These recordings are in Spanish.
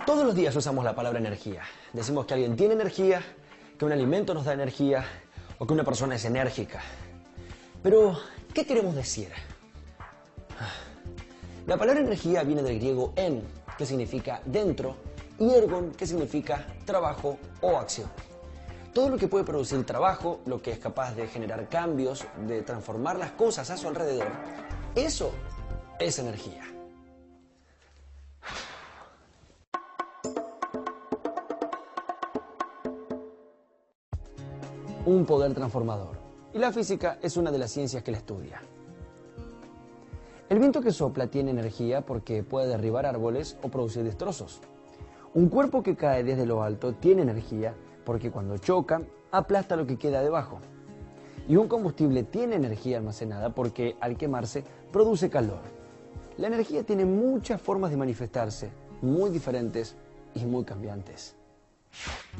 Todos los días usamos la palabra energía. Decimos que alguien tiene energía, que un alimento nos da energía o que una persona es enérgica. Pero, ¿qué queremos decir? La palabra energía viene del griego en, que significa dentro, y ergon, que significa trabajo o acción. Todo lo que puede producir trabajo, lo que es capaz de generar cambios, de transformar las cosas a su alrededor, eso es energía. Un poder transformador. Y la física es una de las ciencias que la estudia. El viento que sopla tiene energía porque puede derribar árboles o producir destrozos. Un cuerpo que cae desde lo alto tiene energía porque cuando choca, aplasta lo que queda debajo. Y un combustible tiene energía almacenada porque al quemarse produce calor. La energía tiene muchas formas de manifestarse, muy diferentes y muy cambiantes.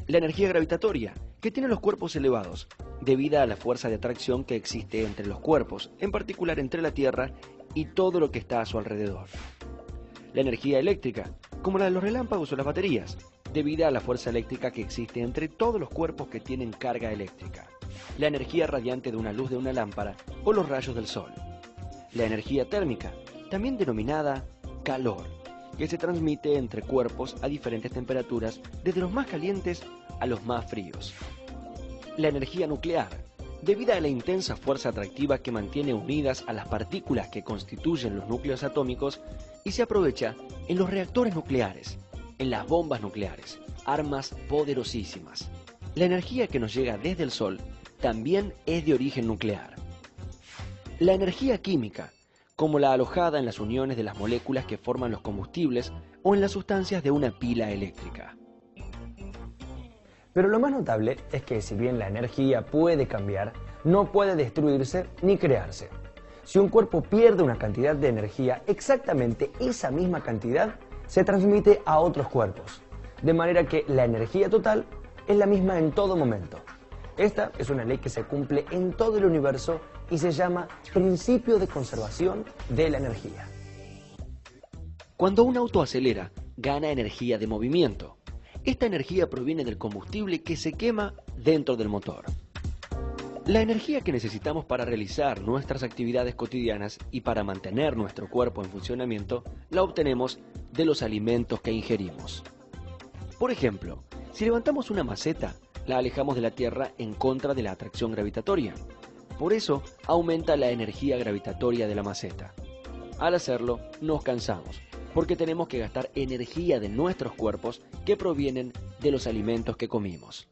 La energía gravitatoria, que tiene los cuerpos elevados, debido a la fuerza de atracción que existe entre los cuerpos, en particular entre la Tierra y todo lo que está a su alrededor. La energía eléctrica, como la de los relámpagos o las baterías, debido a la fuerza eléctrica que existe entre todos los cuerpos que tienen carga eléctrica. La energía radiante de una luz de una lámpara o los rayos del sol. La energía térmica, también denominada calor, que se transmite entre cuerpos a diferentes temperaturas, desde los más calientes a los más fríos. La energía nuclear, debido a la intensa fuerza atractiva que mantiene unidas a las partículas que constituyen los núcleos atómicos y se aprovecha en los reactores nucleares, en las bombas nucleares, armas poderosísimas. La energía que nos llega desde el Sol también es de origen nuclear. La energía química, como la alojada en las uniones de las moléculas que forman los combustibles o en las sustancias de una pila eléctrica. Pero lo más notable es que si bien la energía puede cambiar, no puede destruirse ni crearse. Si un cuerpo pierde una cantidad de energía, exactamente esa misma cantidad se transmite a otros cuerpos. De manera que la energía total es la misma en todo momento. Esta es una ley que se cumple en todo el universo y se llama principio de conservación de la energía. Cuando un auto acelera, gana energía de movimiento. Esta energía proviene del combustible que se quema dentro del motor. La energía que necesitamos para realizar nuestras actividades cotidianas y para mantener nuestro cuerpo en funcionamiento, la obtenemos de los alimentos que ingerimos. Por ejemplo, si levantamos una maceta, la alejamos de la Tierra en contra de la atracción gravitatoria. Por eso aumenta la energía gravitatoria de la maceta. Al hacerlo, nos cansamos, porque tenemos que gastar energía de nuestros cuerpos que provienen de los alimentos que comimos.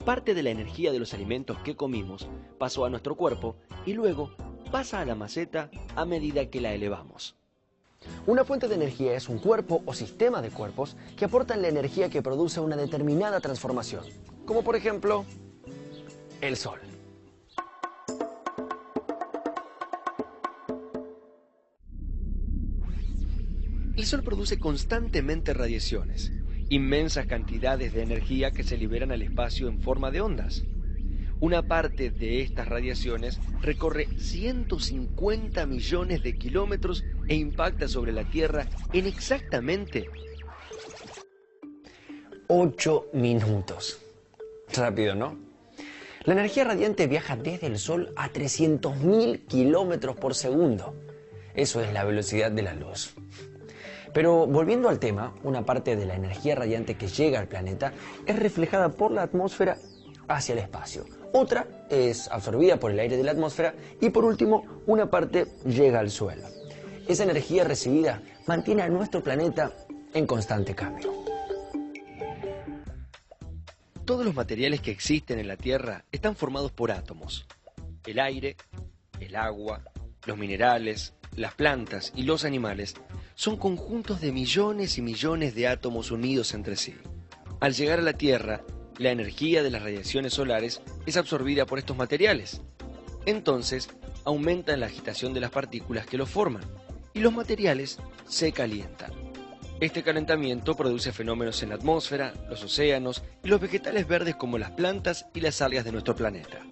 Parte de la energía de los alimentos que comimos pasó a nuestro cuerpo y luego pasa a la maceta a medida que la elevamos. Una fuente de energía es un cuerpo o sistema de cuerpos que aportan la energía que produce una determinada transformación, como por ejemplo, el Sol. El Sol produce constantemente radiaciones, inmensas cantidades de energía que se liberan al espacio en forma de ondas. Una parte de estas radiaciones recorre 150 millones de kilómetros e impacta sobre la Tierra en exactamente 8 minutos. Rápido, ¿no? La energía radiante viaja desde el Sol a 300.000 kilómetros por segundo. Eso es la velocidad de la luz. Pero volviendo al tema, una parte de la energía radiante que llega al planeta es reflejada por la atmósfera hacia el espacio. Otra es absorbida por el aire de la atmósfera y por último, una parte llega al suelo. Esa energía recibida mantiene a nuestro planeta en constante cambio. Todos los materiales que existen en la Tierra están formados por átomos. El aire, el agua, los minerales, las plantas y los animales son conjuntos de millones y millones de átomos unidos entre sí. Al llegar a la Tierra, la energía de las radiaciones solares es absorbida por estos materiales. Entonces, aumenta la agitación de las partículas que los forman y los materiales se calientan. Este calentamiento produce fenómenos en la atmósfera, los océanos y los vegetales verdes como las plantas y las algas de nuestro planeta.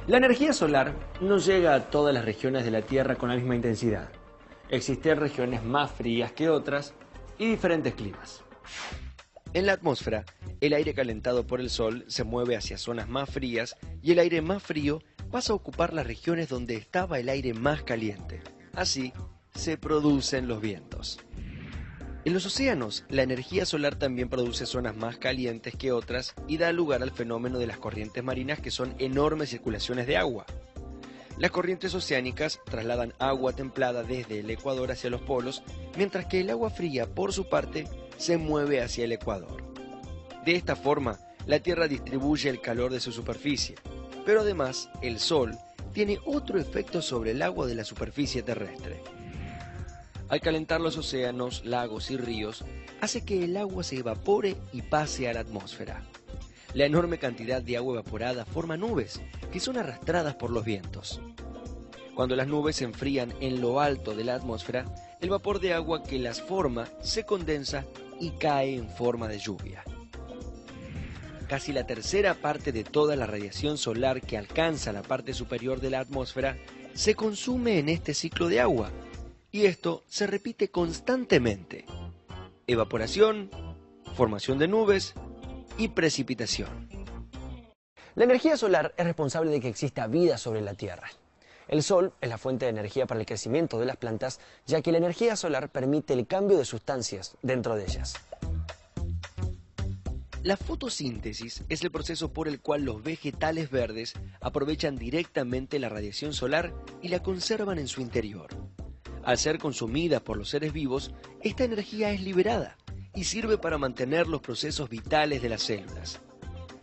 La energía solar no llega a todas las regiones de la Tierra con la misma intensidad. Existen regiones más frías que otras y diferentes climas. En la atmósfera, el aire calentado por el Sol se mueve hacia zonas más frías y el aire más frío pasa a ocupar las regiones donde estaba el aire más caliente. Así, se producen los vientos. En los océanos, la energía solar también produce zonas más calientes que otras y da lugar al fenómeno de las corrientes marinas, que son enormes circulaciones de agua. Las corrientes oceánicas trasladan agua templada desde el ecuador hacia los polos, mientras que el agua fría, por su parte, se mueve hacia el ecuador. De esta forma, la Tierra distribuye el calor de su superficie, pero además, el Sol tiene otro efecto sobre el agua de la superficie terrestre. Al calentar los océanos, lagos y ríos, hace que el agua se evapore y pase a la atmósfera. La enorme cantidad de agua evaporada forma nubes, que son arrastradas por los vientos. Cuando las nubes se enfrían en lo alto de la atmósfera, el vapor de agua que las forma se condensa y cae en forma de lluvia. Casi la tercera parte de toda la radiación solar que alcanza la parte superior de la atmósfera se consume en este ciclo de agua. Y esto se repite constantemente. Evaporación, formación de nubes y precipitación. La energía solar es responsable de que exista vida sobre la Tierra. El Sol es la fuente de energía para el crecimiento de las plantas, ya que la energía solar permite el cambio de sustancias dentro de ellas. La fotosíntesis es el proceso por el cual los vegetales verdes aprovechan directamente la radiación solar y la conservan en su interior. Al ser consumida por los seres vivos, esta energía es liberada y sirve para mantener los procesos vitales de las células.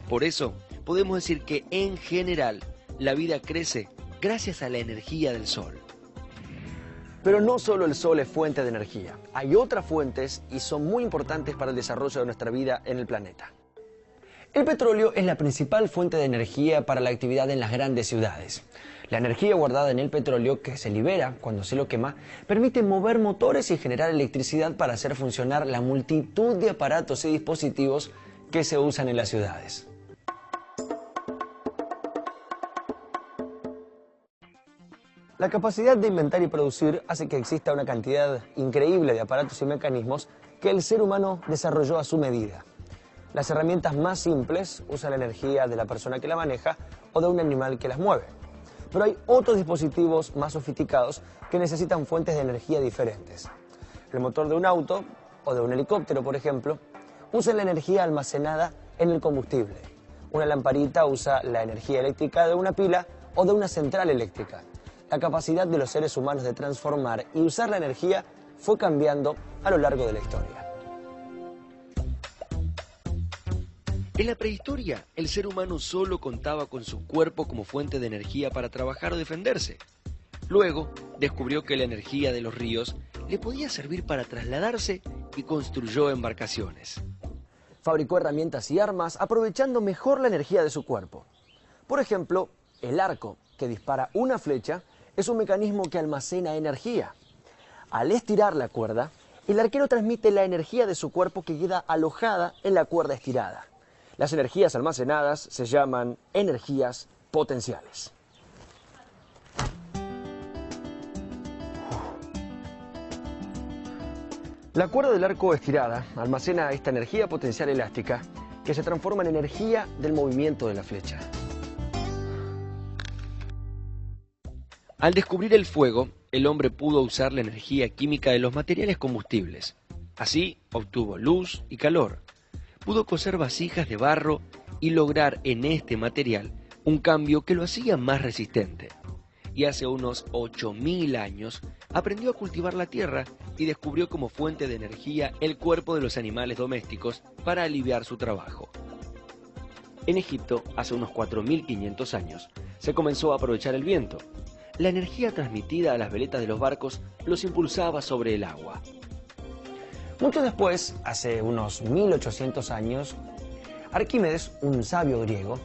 Por eso, podemos decir que en general, la vida crece gracias a la energía del Sol. Pero no solo el Sol es fuente de energía, hay otras fuentes y son muy importantes para el desarrollo de nuestra vida en el planeta. El petróleo es la principal fuente de energía para la actividad en las grandes ciudades. La energía guardada en el petróleo, que se libera cuando se lo quema, permite mover motores y generar electricidad para hacer funcionar la multitud de aparatos y dispositivos que se usan en las ciudades. La capacidad de inventar y producir hace que exista una cantidad increíble de aparatos y mecanismos que el ser humano desarrolló a su medida. Las herramientas más simples usan la energía de la persona que la maneja o de un animal que las mueve. Pero hay otros dispositivos más sofisticados que necesitan fuentes de energía diferentes. El motor de un auto o de un helicóptero, por ejemplo, usa la energía almacenada en el combustible. Una lamparita usa la energía eléctrica de una pila o de una central eléctrica. La capacidad de los seres humanos de transformar y usar la energía fue cambiando a lo largo de la historia. En la prehistoria, el ser humano solo contaba con su cuerpo como fuente de energía para trabajar o defenderse. Luego, descubrió que la energía de los ríos le podía servir para trasladarse y construyó embarcaciones. Fabricó herramientas y armas aprovechando mejor la energía de su cuerpo. Por ejemplo, el arco, que dispara una flecha, es un mecanismo que almacena energía. Al estirar la cuerda, el arquero transmite la energía de su cuerpo que queda alojada en la cuerda estirada. Las energías almacenadas se llaman energías potenciales. La cuerda del arco estirada almacena esta energía potencial elástica que se transforma en energía del movimiento de la flecha. Al descubrir el fuego, el hombre pudo usar la energía química de los materiales combustibles. Así obtuvo luz y calor. Pudo coser vasijas de barro y lograr en este material un cambio que lo hacía más resistente. Y hace unos 8.000 años aprendió a cultivar la tierra y descubrió como fuente de energía el cuerpo de los animales domésticos para aliviar su trabajo. En Egipto, hace unos 4.500 años, se comenzó a aprovechar el viento. La energía transmitida a las veletas de los barcos los impulsaba sobre el agua. Mucho después, hace unos 1800 años, Arquímedes, un sabio griego,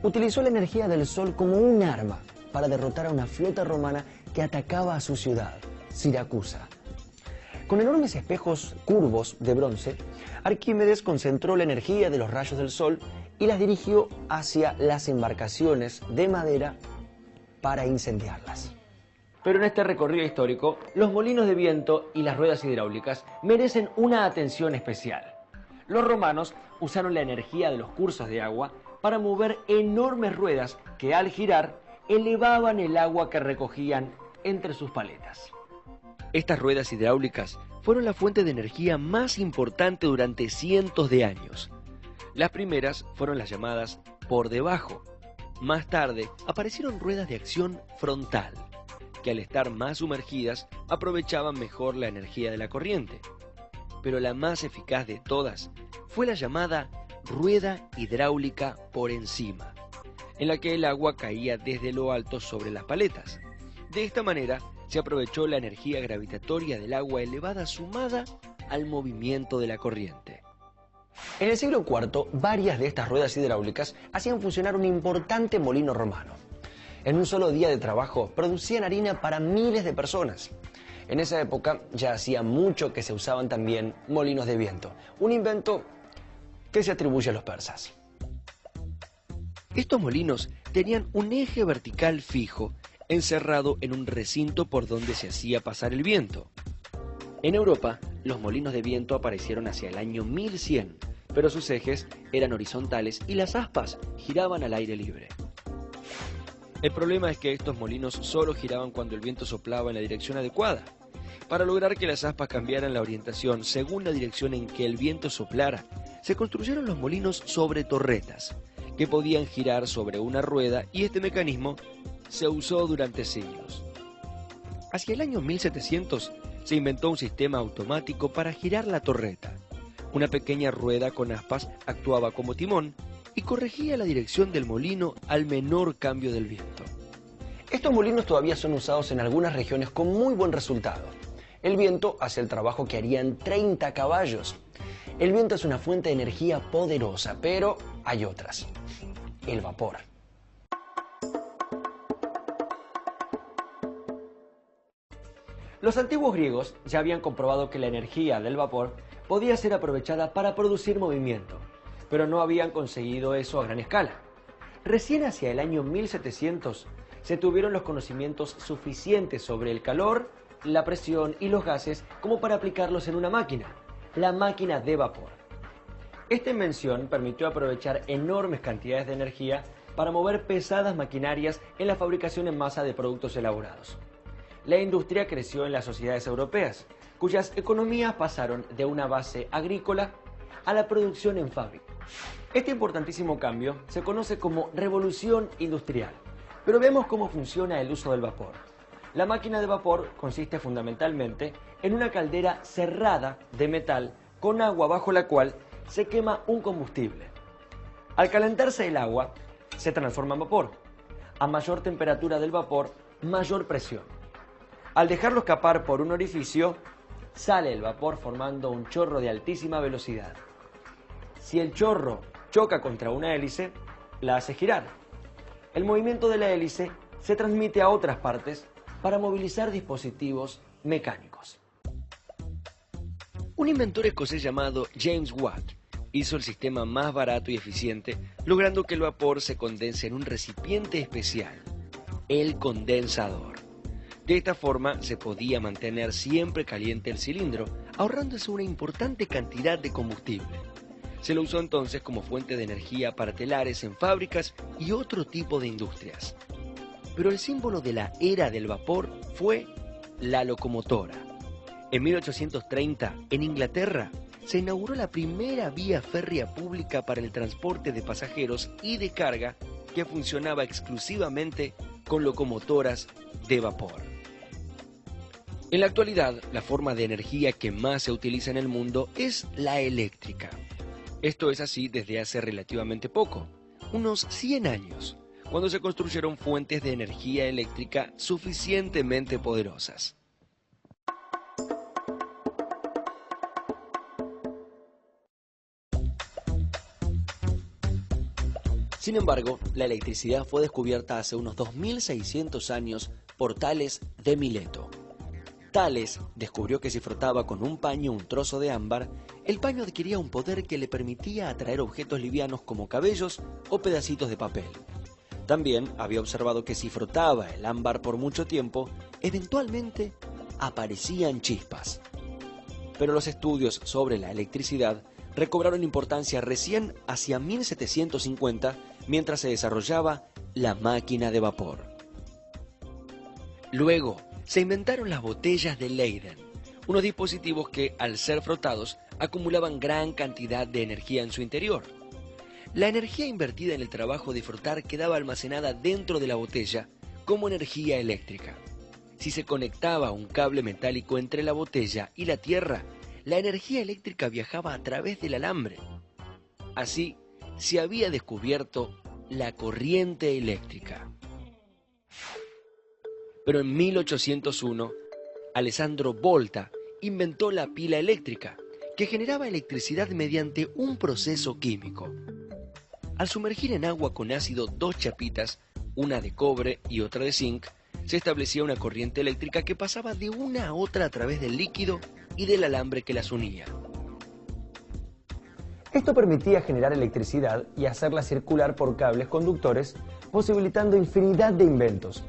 utilizó la energía del sol como un arma para derrotar a una flota romana que atacaba a su ciudad, Siracusa. Con enormes espejos curvos de bronce, Arquímedes concentró la energía de los rayos del sol y las dirigió hacia las embarcaciones de madera para incendiarlas. Pero en este recorrido histórico, los molinos de viento y las ruedas hidráulicas merecen una atención especial. Los romanos usaron la energía de los cursos de agua para mover enormes ruedas que al girar elevaban el agua que recogían entre sus paletas. Estas ruedas hidráulicas fueron la fuente de energía más importante durante cientos de años. Las primeras fueron las llamadas por debajo. Más tarde aparecieron ruedas de acción frontal, que al estar más sumergidas aprovechaban mejor la energía de la corriente. Pero la más eficaz de todas fue la llamada rueda hidráulica por encima, en la que el agua caía desde lo alto sobre las paletas. De esta manera se aprovechó la energía gravitatoria del agua elevada sumada al movimiento de la corriente. En el siglo IV, varias de estas ruedas hidráulicas hacían funcionar un importante molino romano. En un solo día de trabajo producían harina para miles de personas. En esa época ya hacía mucho que se usaban también molinos de viento, un invento que se atribuye a los persas. Estos molinos tenían un eje vertical fijo encerrado en un recinto por donde se hacía pasar el viento. En Europa, los molinos de viento aparecieron hacia el año 1100, pero sus ejes eran horizontales y las aspas giraban al aire libre. El problema es que estos molinos solo giraban cuando el viento soplaba en la dirección adecuada. Para lograr que las aspas cambiaran la orientación según la dirección en que el viento soplara, se construyeron los molinos sobre torretas, que podían girar sobre una rueda, y este mecanismo se usó durante siglos. Hacia el año 1700 se inventó un sistema automático para girar la torreta. Una pequeña rueda con aspas actuaba como timón y corregía la dirección del molino al menor cambio del viento. Estos molinos todavía son usados en algunas regiones con muy buen resultado. El viento hace el trabajo que harían 30 caballos. El viento es una fuente de energía poderosa, pero hay otras. El vapor. Los antiguos griegos ya habían comprobado que la energía del vapor podía ser aprovechada para producir movimiento, pero no habían conseguido eso a gran escala. Recién hacia el año 1700 se tuvieron los conocimientos suficientes sobre el calor, la presión y los gases como para aplicarlos en una máquina, la máquina de vapor. Esta invención permitió aprovechar enormes cantidades de energía para mover pesadas maquinarias en la fabricación en masa de productos elaborados. La industria creció en las sociedades europeas, cuyas economías pasaron de una base agrícola a la producción en fábrica. Este importantísimo cambio se conoce como revolución industrial, pero vemos cómo funciona el uso del vapor. La máquina de vapor consiste fundamentalmente en una caldera cerrada de metal con agua bajo la cual se quema un combustible. Al calentarse el agua, se transforma en vapor. A mayor temperatura del vapor, mayor presión. Al dejarlo escapar por un orificio, sale el vapor formando un chorro de altísima velocidad. Si el chorro choca contra una hélice, la hace girar. El movimiento de la hélice se transmite a otras partes para movilizar dispositivos mecánicos. Un inventor escocés llamado James Watt hizo el sistema más barato y eficiente, logrando que el vapor se condense en un recipiente especial, el condensador. De esta forma se podía mantener siempre caliente el cilindro, ahorrándose una importante cantidad de combustible. Se lo usó entonces como fuente de energía para telares en fábricas y otro tipo de industrias. Pero el símbolo de la era del vapor fue la locomotora. En 1830, en Inglaterra, se inauguró la primera vía férrea pública para el transporte de pasajeros y de carga que funcionaba exclusivamente con locomotoras de vapor. En la actualidad, la forma de energía que más se utiliza en el mundo es la eléctrica. Esto es así desde hace relativamente poco, unos 100 años, cuando se construyeron fuentes de energía eléctrica suficientemente poderosas. Sin embargo, la electricidad fue descubierta hace unos 2600 años por Tales de Mileto. Tales descubrió que si frotaba con un paño un trozo de ámbar, el paño adquiría un poder que le permitía atraer objetos livianos como cabellos o pedacitos de papel. También había observado que si frotaba el ámbar por mucho tiempo, eventualmente aparecían chispas. Pero los estudios sobre la electricidad recobraron importancia recién hacia 1750, mientras se desarrollaba la máquina de vapor. Luego, se inventaron las botellas de Leyden, unos dispositivos que, al ser frotados, acumulaban gran cantidad de energía en su interior. La energía invertida en el trabajo de frotar quedaba almacenada dentro de la botella como energía eléctrica. Si se conectaba un cable metálico entre la botella y la tierra, la energía eléctrica viajaba a través del alambre. Así, se había descubierto la corriente eléctrica. Pero en 1801, Alessandro Volta inventó la pila eléctrica, que generaba electricidad mediante un proceso químico. Al sumergir en agua con ácido dos chapitas, una de cobre y otra de zinc, se establecía una corriente eléctrica que pasaba de una a otra a través del líquido y del alambre que las unía. Esto permitía generar electricidad y hacerla circular por cables conductores, posibilitando infinidad de inventos,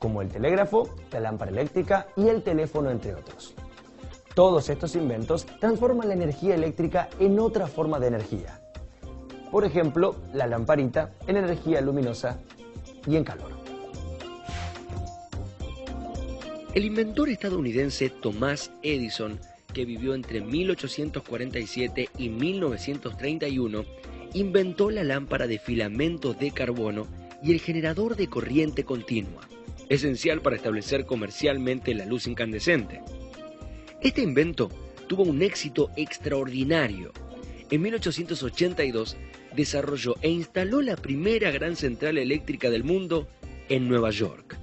como el telégrafo, la lámpara eléctrica y el teléfono, entre otros. Todos estos inventos transforman la energía eléctrica en otra forma de energía. Por ejemplo, la lamparita en energía luminosa y en calor. El inventor estadounidense Thomas Edison, que vivió entre 1847 y 1931, inventó la lámpara de filamentos de carbono y el generador de corriente continua, esencial para establecer comercialmente la luz incandescente. Este invento tuvo un éxito extraordinario. En 1882 desarrolló e instaló la primera gran central eléctrica del mundo en Nueva York.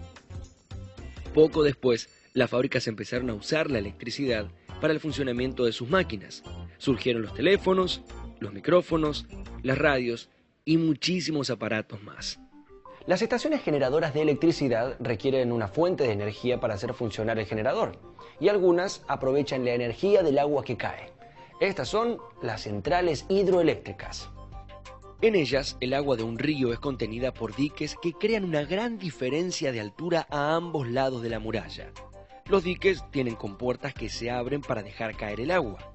Poco después, las fábricas empezaron a usar la electricidad para el funcionamiento de sus máquinas. Surgieron los teléfonos, los micrófonos, las radios y muchísimos aparatos más. Las estaciones generadoras de electricidad requieren una fuente de energía para hacer funcionar el generador, y algunas aprovechan la energía del agua que cae. Estas son las centrales hidroeléctricas. En ellas, el agua de un río es contenida por diques que crean una gran diferencia de altura a ambos lados de la muralla. Los diques tienen compuertas que se abren para dejar caer el agua.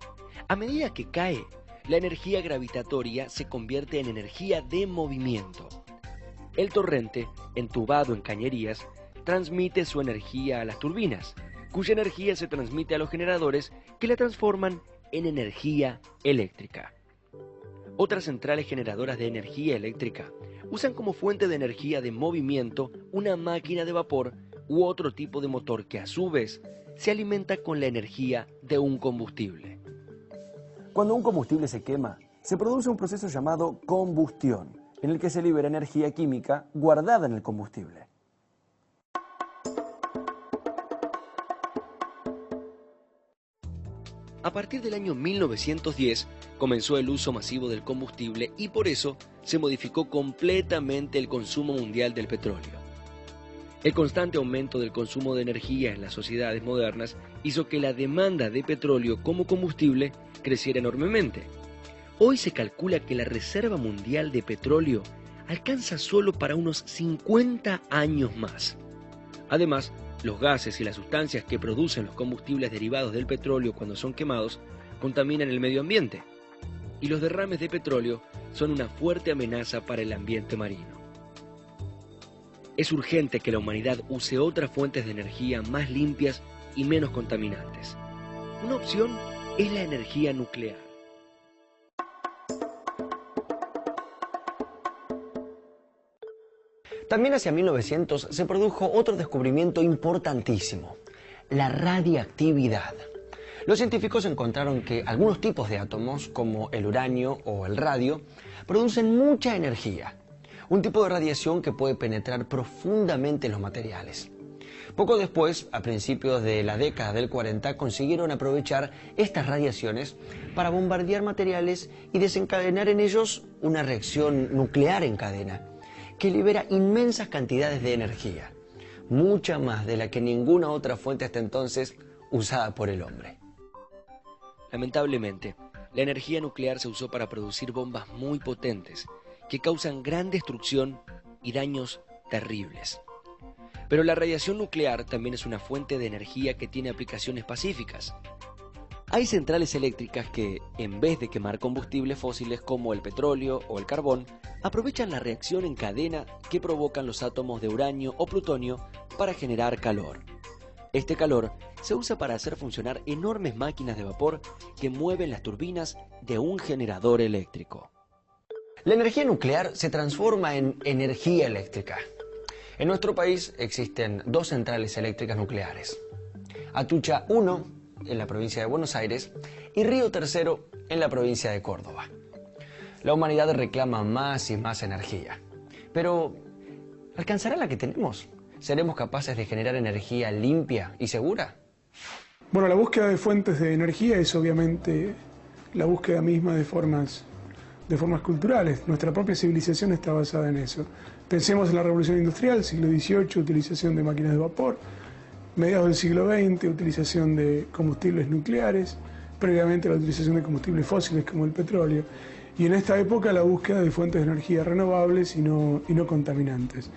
A medida que cae, la energía gravitatoria se convierte en energía de movimiento. El torrente, entubado en cañerías, transmite su energía a las turbinas, cuya energía se transmite a los generadores que la transforman en energía eléctrica. Otras centrales generadoras de energía eléctrica usan como fuente de energía de movimiento una máquina de vapor u otro tipo de motor que a su vez se alimenta con la energía de un combustible. Cuando un combustible se quema, se produce un proceso llamado combustión, en el que se libera energía química guardada en el combustible. A partir del año 1910 comenzó el uso masivo del combustible y por eso se modificó completamente el consumo mundial del petróleo. El constante aumento del consumo de energía en las sociedades modernas hizo que la demanda de petróleo como combustible creciera enormemente. Hoy se calcula que la reserva mundial de petróleo alcanza solo para unos 50 años más. Además, los gases y las sustancias que producen los combustibles derivados del petróleo cuando son quemados contaminan el medio ambiente, y los derrames de petróleo son una fuerte amenaza para el ambiente marino. Es urgente que la humanidad use otras fuentes de energía más limpias y menos contaminantes. Una opción es la energía nuclear. También hacia 1900 se produjo otro descubrimiento importantísimo: la radiactividad. Los científicos encontraron que algunos tipos de átomos, como el uranio o el radio, producen mucha energía, un tipo de radiación que puede penetrar profundamente en los materiales. Poco después, a principios de la década del 40, consiguieron aprovechar estas radiaciones para bombardear materiales y desencadenar en ellos una reacción nuclear en cadena, que libera inmensas cantidades de energía, mucha más de la que ninguna otra fuente hasta entonces usada por el hombre. Lamentablemente, la energía nuclear se usó para producir bombas muy potentes que causan gran destrucción y daños terribles. Pero la radiación nuclear también es una fuente de energía que tiene aplicaciones pacíficas. Hay centrales eléctricas que, en vez de quemar combustibles fósiles como el petróleo o el carbón, aprovechan la reacción en cadena que provocan los átomos de uranio o plutonio para generar calor. Este calor se usa para hacer funcionar enormes máquinas de vapor que mueven las turbinas de un generador eléctrico. La energía nuclear se transforma en energía eléctrica. En nuestro país existen 2 centrales eléctricas nucleares. Atucha 1 en la provincia de Buenos Aires y Río Tercero en la provincia de Córdoba. La humanidad reclama más y más energía. Pero, ¿alcanzará la que tenemos? ¿Seremos capaces de generar energía limpia y segura? Bueno, la búsqueda de fuentes de energía es obviamente la búsqueda misma de formas culturales. Nuestra propia civilización está basada en eso. Pensemos en la Revolución Industrial, siglo XVIII, utilización de máquinas de vapor, mediados del siglo XX, utilización de combustibles nucleares, previamente la utilización de combustibles fósiles como el petróleo, y en esta época la búsqueda de fuentes de energía renovables y no contaminantes.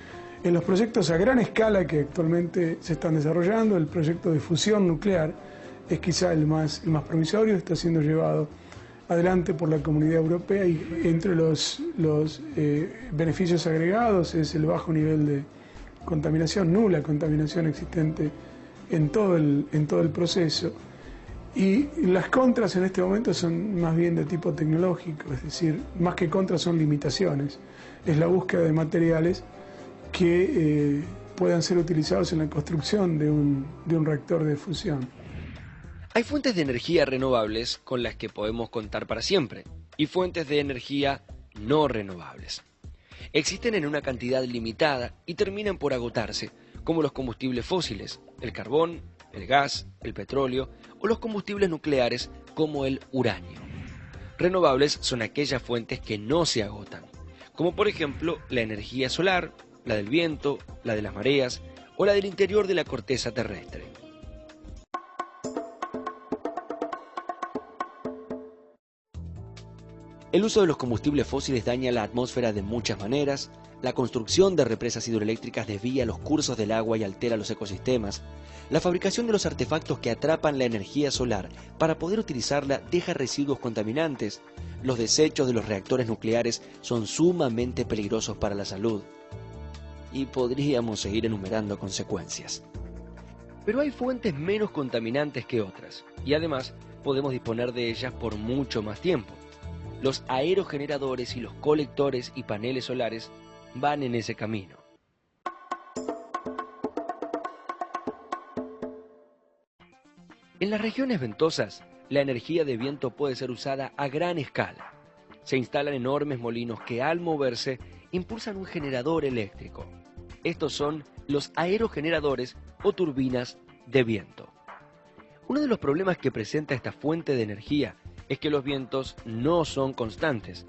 En los proyectos a gran escala que actualmente se están desarrollando, el proyecto de fusión nuclear es quizá el más promisorio, está siendo llevado adelante por la Comunidad Europea y entre los beneficios agregados es el bajo nivel de contaminación, nula contaminación existente en todo el proceso. Y las contras en este momento son más bien de tipo tecnológico, es decir, más que contras son limitaciones. Es la búsqueda de materiales que puedan ser utilizados en la construcción de un reactor de fusión. Hay fuentes de energía renovables con las que podemos contar para siempre y fuentes de energía no renovables. Existen en una cantidad limitada y terminan por agotarse, como los combustibles fósiles, el carbón, el gas, el petróleo o los combustibles nucleares como el uranio. Renovables son aquellas fuentes que no se agotan, como por ejemplo la energía solar, la del viento, la de las mareas o la del interior de la corteza terrestre. El uso de los combustibles fósiles daña la atmósfera de muchas maneras, la construcción de represas hidroeléctricas desvía los cursos del agua y altera los ecosistemas, la fabricación de los artefactos que atrapan la energía solar para poder utilizarla deja residuos contaminantes, los desechos de los reactores nucleares son sumamente peligrosos para la salud. Y podríamos seguir enumerando consecuencias. Pero hay fuentes menos contaminantes que otras, y además podemos disponer de ellas por mucho más tiempo. Los aerogeneradores y los colectores y paneles solares van en ese camino. En las regiones ventosas, la energía de viento puede ser usada a gran escala. Se instalan enormes molinos que al moverse impulsan un generador eléctrico. Estos son los aerogeneradores o turbinas de viento. Uno de los problemas que presenta esta fuente de energía es que los vientos no son constantes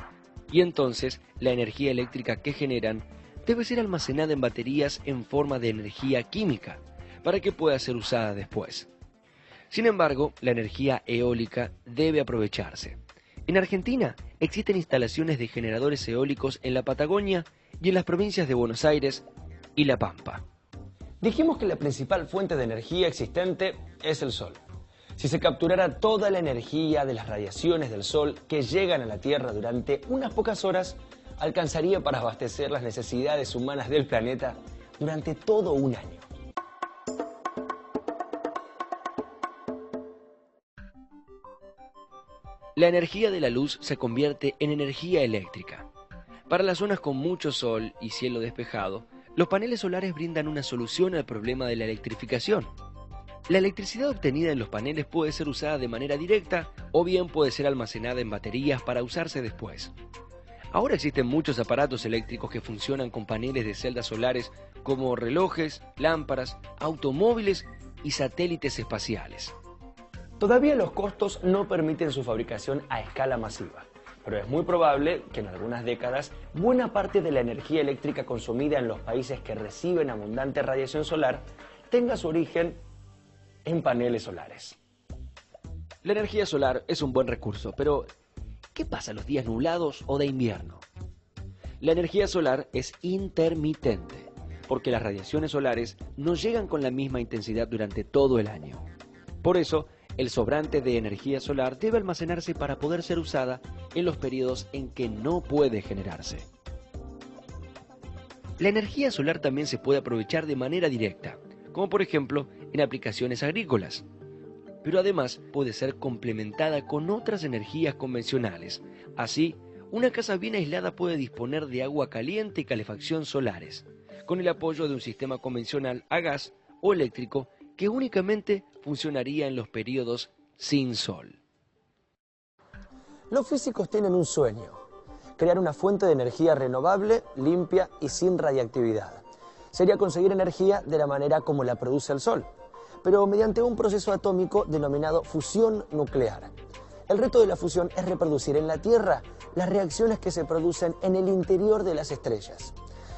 y entonces la energía eléctrica que generan debe ser almacenada en baterías en forma de energía química para que pueda ser usada después. Sin embargo, la energía eólica debe aprovecharse. En Argentina existen instalaciones de generadores eólicos en la Patagonia y en las provincias de Buenos Aires y La Pampa. Dijimos que la principal fuente de energía existente es el sol. Si se capturara toda la energía de las radiaciones del sol que llegan a la Tierra durante unas pocas horas, alcanzaría para abastecer las necesidades humanas del planeta durante todo un año. La energía de la luz se convierte en energía eléctrica. Para las zonas con mucho sol y cielo despejado, los paneles solares brindan una solución al problema de la electrificación. La electricidad obtenida en los paneles puede ser usada de manera directa o bien puede ser almacenada en baterías para usarse después. Ahora existen muchos aparatos eléctricos que funcionan con paneles de celdas solares como relojes, lámparas, automóviles y satélites espaciales. Todavía los costos no permiten su fabricación a escala masiva, pero es muy probable que en algunas décadas buena parte de la energía eléctrica consumida en los países que reciben abundante radiación solar tenga su origen en paneles solares. La energía solar es un buen recurso, pero ¿qué pasa los días nublados o de invierno? La energía solar es intermitente, porque las radiaciones solares no llegan con la misma intensidad durante todo el año. Por eso, El sobrante de energía solar debe almacenarse para poder ser usada en los periodos en que no puede generarse. La energía solar también se puede aprovechar de manera directa, como por ejemplo en aplicaciones agrícolas, pero además puede ser complementada con otras energías convencionales. Así, una casa bien aislada puede disponer de agua caliente y calefacción solares, con el apoyo de un sistema convencional a gas o eléctrico que únicamente funcionaría en los periodos sin sol. Los físicos tienen un sueño: crear una fuente de energía renovable, limpia y sin radiactividad. Sería conseguir energía de la manera como la produce el Sol, pero mediante un proceso atómico denominado fusión nuclear. El reto de la fusión es reproducir en la Tierra las reacciones que se producen en el interior de las estrellas.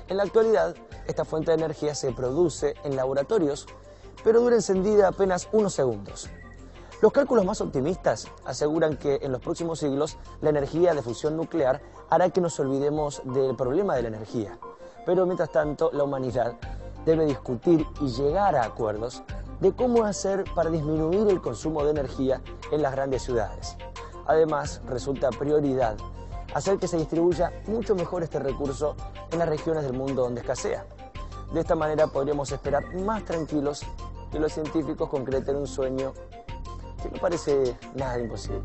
En la actualidad, esta fuente de energía se produce en laboratorios, pero dura encendida apenas unos segundos. Los cálculos más optimistas aseguran que en los próximos siglos la energía de fusión nuclear hará que nos olvidemos del problema de la energía. Pero mientras tanto, la humanidad debe discutir y llegar a acuerdos de cómo hacer para disminuir el consumo de energía en las grandes ciudades. Además, resulta prioridad hacer que se distribuya mucho mejor este recurso en las regiones del mundo donde escasea. De esta manera podríamos esperar más tranquilos que los científicos concreten un sueño que no parece nada imposible.